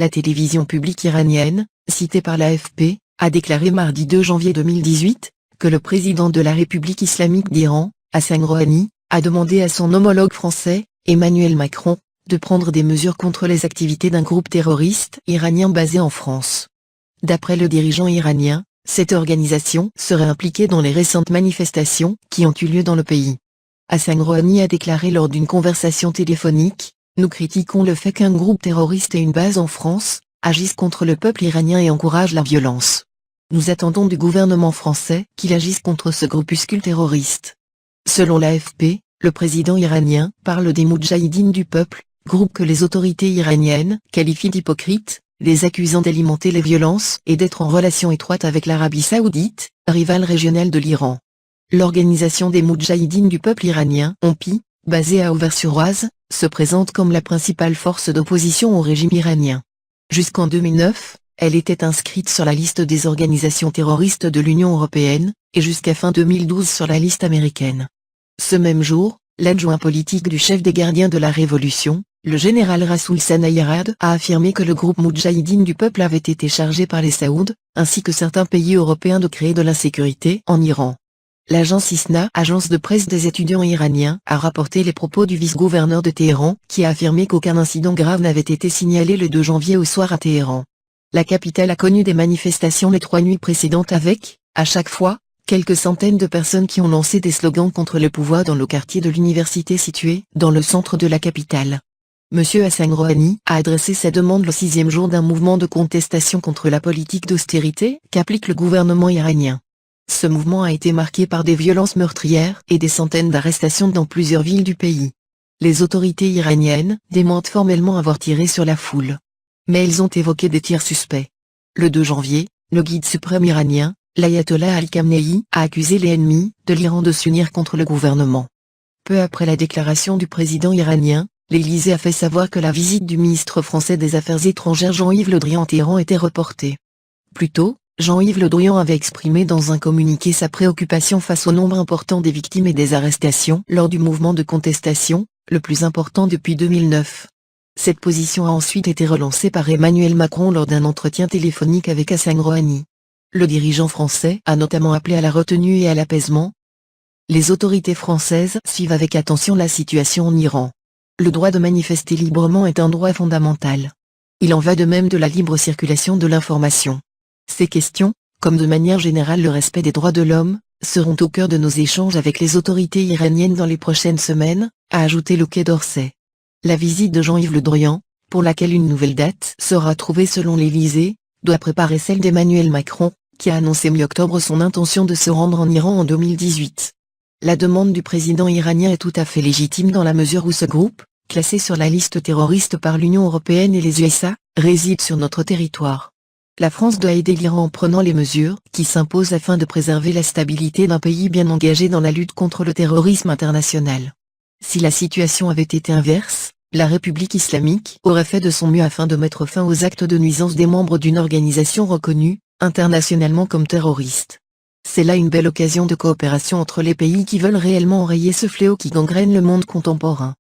La télévision publique iranienne, citée par l'AFP, a déclaré mardi 2 janvier 2018, que le président de la République islamique d'Iran, Hassan Rouhani, a demandé à son homologue français, Emmanuel Macron, de prendre des mesures contre les activités d'un groupe terroriste iranien basé en France. D'après le dirigeant iranien, cette organisation serait impliquée dans les récentes manifestations qui ont eu lieu dans le pays. Hassan Rouhani a déclaré lors d'une conversation téléphonique: « Nous critiquons le fait qu'un groupe terroriste ait une base en France, agisse contre le peuple iranien et encourage la violence. Nous attendons du gouvernement français qu'il agisse contre ce groupuscule terroriste. » Selon l'AFP, le président iranien parle des Moudjahidines du peuple, groupe que les autorités iraniennes qualifient d'hypocrites, les accusant d'alimenter les violences et d'être en relation étroite avec l'Arabie Saoudite, rivale régionale de l'Iran. L'organisation des Moudjahidines du peuple iranien, OMPI, basée à Auvers-sur-Oise, se présente comme la principale force d'opposition au régime iranien. Jusqu'en 2009, elle était inscrite sur la liste des organisations terroristes de l'Union européenne, et jusqu'à fin 2012 sur la liste américaine. Ce même jour, l'adjoint politique du chef des gardiens de la Révolution, le général Rasoul Sanayarad, a affirmé que le groupe Moudjahidine du peuple avait été chargé par les Saouds, ainsi que certains pays européens de créer de l'insécurité en Iran. L'agence ISNA, agence de presse des étudiants iraniens, a rapporté les propos du vice-gouverneur de Téhéran, qui a affirmé qu'aucun incident grave n'avait été signalé le 2 janvier au soir à Téhéran. La capitale a connu des manifestations les 3 nuits précédentes avec, à chaque fois, quelques centaines de personnes qui ont lancé des slogans contre le pouvoir dans le quartier de l'université situé dans le centre de la capitale. M. Hassan Rouhani a adressé sa demande le 6e jour d'un mouvement de contestation contre la politique d'austérité qu'applique le gouvernement iranien. Ce mouvement a été marqué par des violences meurtrières et des centaines d'arrestations dans plusieurs villes du pays. Les autorités iraniennes démentent formellement avoir tiré sur la foule. Mais elles ont évoqué des tirs suspects. Le 2 janvier, le guide suprême iranien, l'ayatollah Ali Khamenei, a accusé les ennemis de l'Iran de s'unir contre le gouvernement. Peu après la déclaration du président iranien, l'Élysée a fait savoir que la visite du ministre français des Affaires étrangères Jean-Yves Le Drian à Téhéran était reportée. Plus tôt, Jean-Yves Le Drian avait exprimé dans un communiqué sa préoccupation face au nombre important des victimes et des arrestations lors du mouvement de contestation, le plus important depuis 2009. Cette position a ensuite été relancée par Emmanuel Macron lors d'un entretien téléphonique avec Hassan Rouhani. Le dirigeant français a notamment appelé à la retenue et à l'apaisement. Les autorités françaises suivent avec attention la situation en Iran. Le droit de manifester librement est un droit fondamental. Il en va de même de la libre circulation de l'information. Ces questions, comme de manière générale le respect des droits de l'homme, seront au cœur de nos échanges avec les autorités iraniennes dans les prochaines semaines, a ajouté le Quai d'Orsay. La visite de Jean-Yves Le Drian, pour laquelle une nouvelle date sera trouvée selon l'Élysée, doit préparer celle d'Emmanuel Macron, qui a annoncé mi-octobre son intention de se rendre en Iran en 2018. La demande du président iranien est tout à fait légitime dans la mesure où ce groupe, classé sur la liste terroriste par l'Union européenne et les USA, réside sur notre territoire. La France doit aider l'Iran en prenant les mesures qui s'imposent afin de préserver la stabilité d'un pays bien engagé dans la lutte contre le terrorisme international. Si la situation avait été inverse, la République islamique aurait fait de son mieux afin de mettre fin aux actes de nuisance des membres d'une organisation reconnue internationalement comme terroriste. C'est là une belle occasion de coopération entre les pays qui veulent réellement enrayer ce fléau qui gangrène le monde contemporain.